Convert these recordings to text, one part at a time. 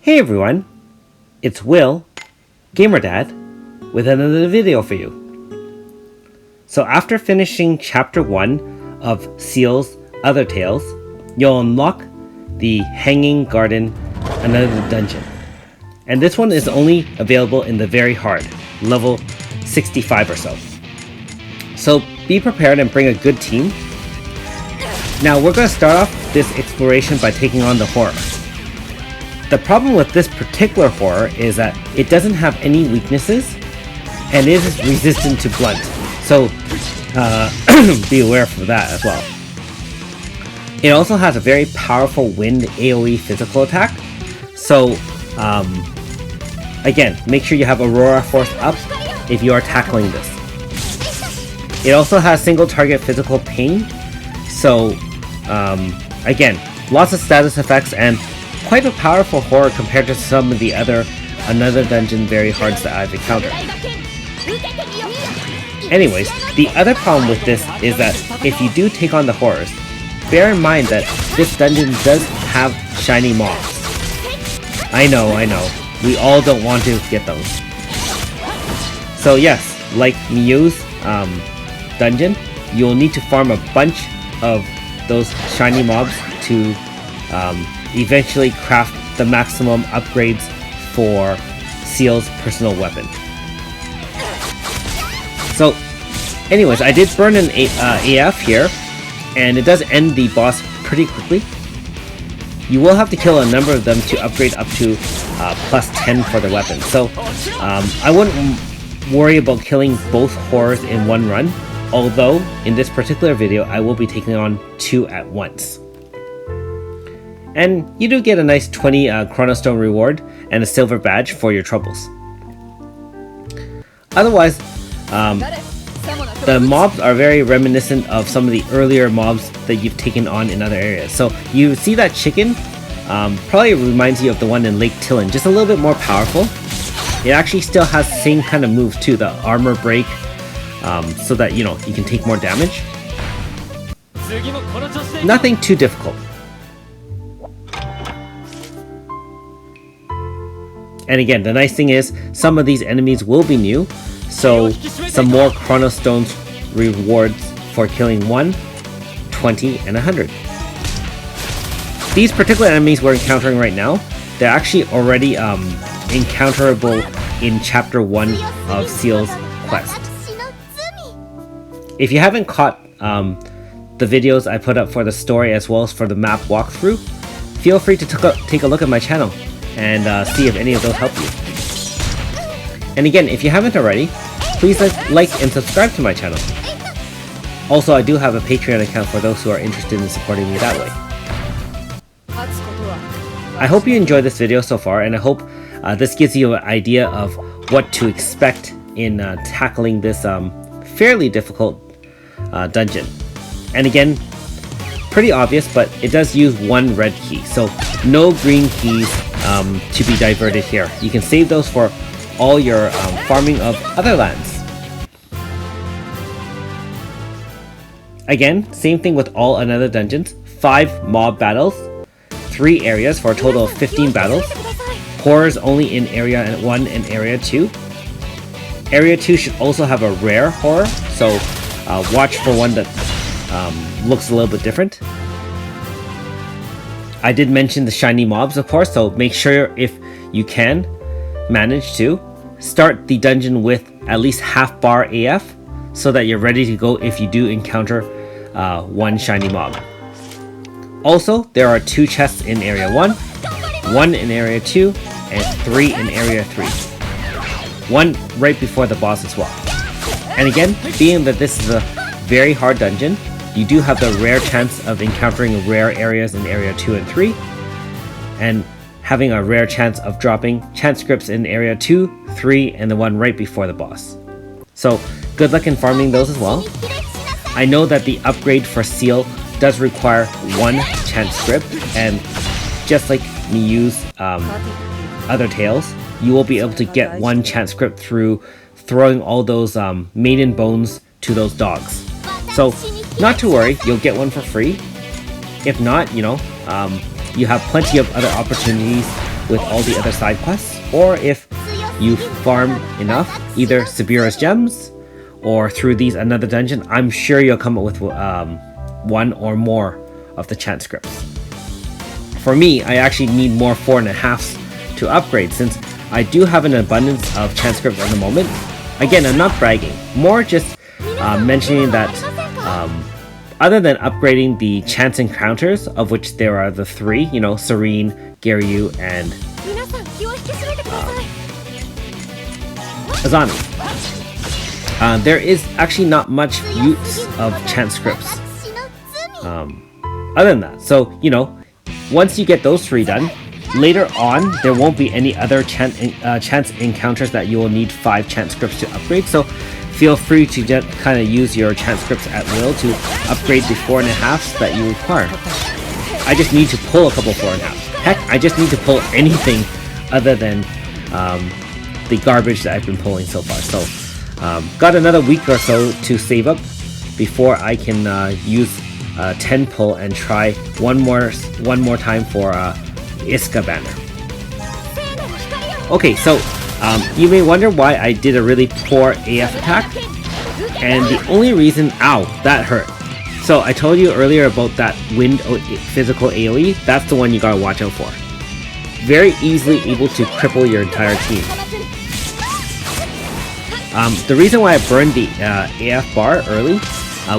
Hey everyone, it's Will, GamerDad, with another video for you. So after finishing Chapter 1 of Seal's Other Tales, you'll unlock the Hanging Garden Another Dungeon. And this one is only available in the very hard, level 65 or so. So be prepared and bring a good team. Now we're going to start off this exploration by taking on the horror. The problem with this particular horror is that it doesn't have any weaknesses and it is resistant to blunt, so be aware of that as well. It also has a very powerful wind AoE physical attack, so again, make sure you have Aurora Force up if you are tackling this. It also has single target physical pain, so again, lots of status effects and quite a powerful horror compared to some of the other Another Dungeon very hards that I've encountered. Anyways, the other problem with this is that if you do take on the horrors, bear in mind that this dungeon does have shiny mobs. I know, we all don't want to get those. So yes, like Miyu's dungeon, you'll need to farm a bunch of those shiny mobs to eventually craft the maximum upgrades for Seal's personal weapon. So anyways, I did burn an AF here, and it does end the boss pretty quickly. You will have to kill a number of them to upgrade up to plus 10 for the weapon. So I wouldn't worry about killing both horrors in one run, although in this particular video I will be taking on 2 at once. And you do get a nice 20 Chronostone reward and a silver badge for your troubles. Otherwise, the mobs are very reminiscent of some of the earlier mobs that you've taken on in other areas. So you see that chicken, probably reminds you of the one in Lake Tillin, just a little bit more powerful. It actually still has the same kind of moves too, the armor break, so that you can take more damage. Nothing too difficult. And again, the nice thing is, some of these enemies will be new, so some more Chronostones rewards for killing 1, 20, and 100. These particular enemies we're encountering right now, they're actually already encounterable in Chapter 1 of Seal's quest. If you haven't caught the videos I put up for the story as well as for the map walkthrough, feel free to take a look at my channel and see if any of those help you. And again, if you haven't already, please like and subscribe to my channel. Also, I do have a Patreon account for those who are interested in supporting me that way. I hope you enjoyed this video so far, and I hope this gives you an idea of what to expect in tackling this fairly difficult dungeon. And again, pretty obvious, but it does use one red key, so no green keys to be diverted here. You can save those for all your farming of other lands. Again, same thing with all Another Dungeons. 5 mob battles, 3 areas for a total of 15 battles. Horrors only in Area 1 and Area 2. Area 2 should also have a rare horror, so watch for one that looks a little bit different. I did mention the shiny mobs, of course, so make sure if you can manage to start the dungeon with at least half bar AF so that you're ready to go if you do encounter one shiny mob. Also, there are 2 chests in Area 1, 1 in Area 2, and 3 in Area 3. 1 right before the boss as well. And again, being that this is a very hard dungeon, you do have the rare chance of encountering rare areas in Area 2 and 3, and having a rare chance of dropping chance scripts in Area 2, 3, and the one right before the boss. So good luck in farming those as well. I know that the upgrade for Seal does require 1 chance script, and just like Miyu's Other Tales, you will be able to get 1 chance script through throwing all those maiden bones to those dogs. So not to worry, you'll get one for free. If not, you have plenty of other opportunities with all the other side quests, or if you farm enough, either Sabira's gems or through these another dungeon, I'm sure you'll come up with one or more of the chant scripts. For me, I actually need more 4.5s to upgrade, since I do have an abundance of chant scripts at the moment. Again, I'm not bragging, more just mentioning that other than upgrading the chance encounters, of which there are the 3, you know, Serene, Garyu, and Azami. There is actually not much use of chant scripts other than that. So, you know, once you get those 3 done, later on there won't be any other chance encounters that you will need 5 chant scripts to upgrade. So feel free to just kind of use your chant scripts at will to upgrade the 4.5s that you require. I just need to pull a couple 4.5s. Heck, I just need to pull anything other than the garbage that I've been pulling so far. So got another week or so to save up before I can use 10 pull and try one more time for Iska banner. Okay, so you may wonder why I did a really poor AF attack, and the only reason, ow, that hurt. So I told you earlier about that wind physical AoE, that's the one you gotta watch out for. Very easily able to cripple your entire team. The reason why I burned the AF bar early,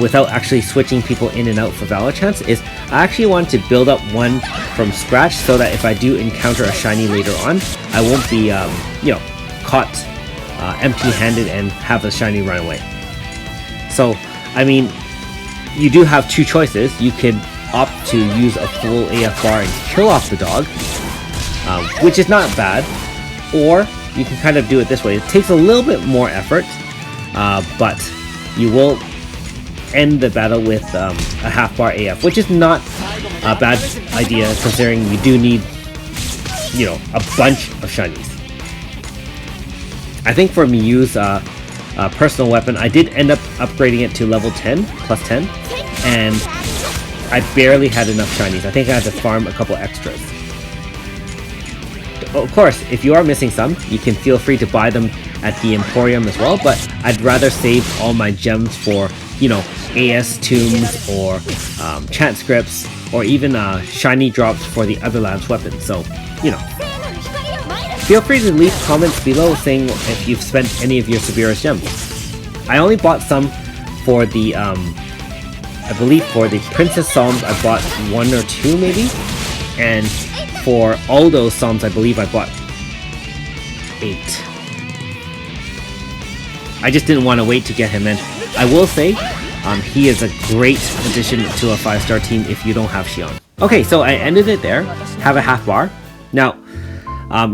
without actually switching people in and out for Valor Chance, is I actually want to build up one from scratch so that if I do encounter a shiny later on, I won't be, you know, caught empty-handed and have the shiny run away. So, I mean, you do have 2 choices. You can opt to use a full AF bar and kill off the dog, which is not bad, or you can kind of do it this way. It takes a little bit more effort, but you will end the battle with a half bar AF, which is not a bad idea considering you do need, you know, a bunch of shinies. I think for Miyu's personal weapon, I did end up upgrading it to level 10, plus 10, and I barely had enough shinies. I think I had to farm a couple extras. Of course, if you are missing some, you can feel free to buy them at the Emporium as well, but I'd rather save all my gems for, you know, AS tombs or chant scripts, or even shiny drops for the other lab's weapons. So, you know, feel free to leave comments below saying if you've spent any of your Sabira's gems. I only bought some for the, I believe for the Princess Psalms I bought 1 or 2 maybe, and for all those Psalms I believe I bought 8. I just didn't want to wait to get him in. I will say, he is a great addition to a 5-star team if you don't have Xion. Okay, so I ended it there. Have a half bar. Now,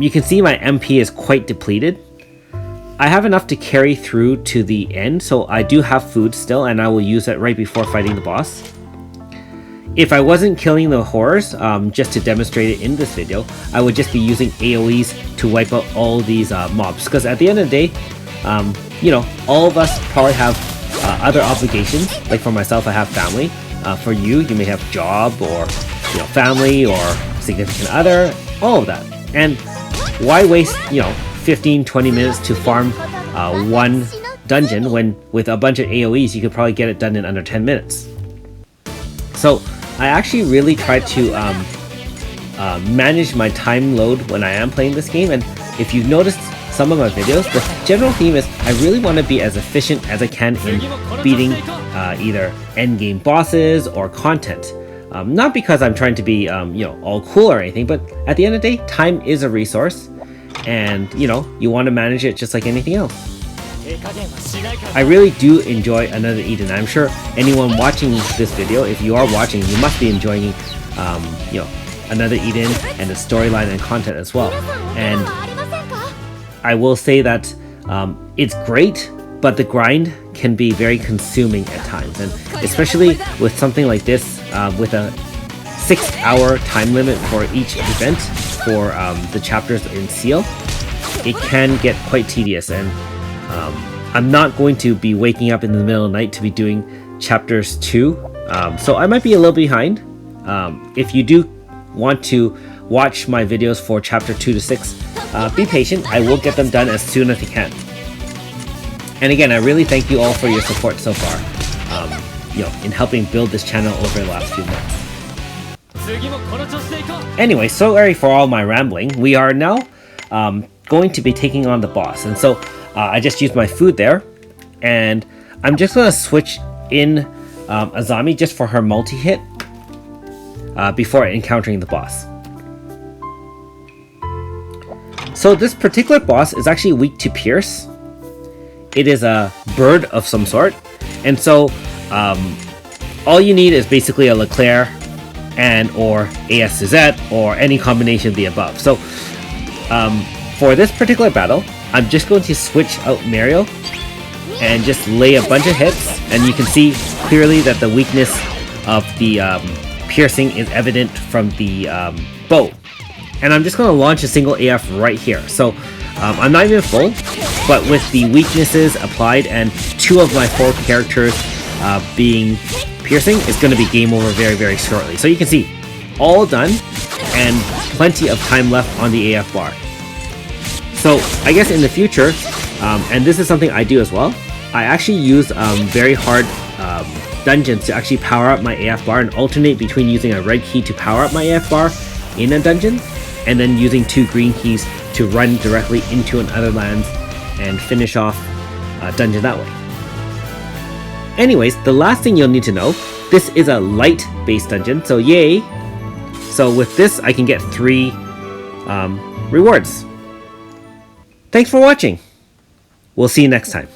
you can see my MP is quite depleted. I have enough to carry through to the end, so I do have food still, and I will use it right before fighting the boss. If I wasn't killing the horrors, just to demonstrate it in this video, I would just be using AoEs to wipe out all these mobs. Because at the end of the day, you know, all of us probably have other obligations. Like for myself, I have family. For you, you may have job or, you know, family or significant other, all of that. And why waste, you know, 15-20 minutes to farm one dungeon when with a bunch of AoEs you could probably get it done in under 10 minutes. So I actually really try to manage my time load when I am playing this game, and if you've noticed some of my videos, the general theme is I really want to be as efficient as I can in beating either endgame bosses or content. Not because I'm trying to be you know, all cool or anything, but at the end of the day, time is a resource, and you know, you want to manage it just like anything else. I really do enjoy Another Eden. I'm sure anyone watching this video, if you are watching, you must be enjoying you know, Another Eden and the storyline and content as well. And I will say that it's great, but the grind can be very consuming at times, and especially with something like this, with a 6-hour time limit for each event for the chapters in Seal, it can get quite tedious, and I'm not going to be waking up in the middle of the night to be doing chapters 2, so I might be a little behind. If you do want to watch my videos for chapter 2 to 6, be patient. I will get them done as soon as I can. And again, I really thank you all for your support so far, in helping build this channel over the last few months. Anyway, so sorry for all my rambling. We are now going to be taking on the boss. And so I just used my food there. And I'm just going to switch in Azami just for her multi-hit before encountering the boss. So this particular boss is actually weak to pierce. It is a bird of some sort. And so all you need is basically a Leclerc and or AS to Z or any combination of the above. So for this particular battle, I'm just going to switch out Mario and just lay a bunch of hits, and you can see clearly that the weakness of the piercing is evident from the bow. And I'm just going to launch a single AF right here. So I'm not even full, but with the weaknesses applied and 2 of my 4 characters being piercing, it's going to be game over very, very shortly. So you can see, all done, and plenty of time left on the AF bar. So I guess in the future, and this is something I do as well, I actually use very hard dungeons to actually power up my AF bar and alternate between using a red key to power up my AF bar in a dungeon and then using 2 green keys to run directly into another lands and finish off a dungeon that way. Anyways, the last thing you'll need to know, this is a light based dungeon, so yay! So with this I can get 3 rewards. Thanks for watching! We'll see you next time.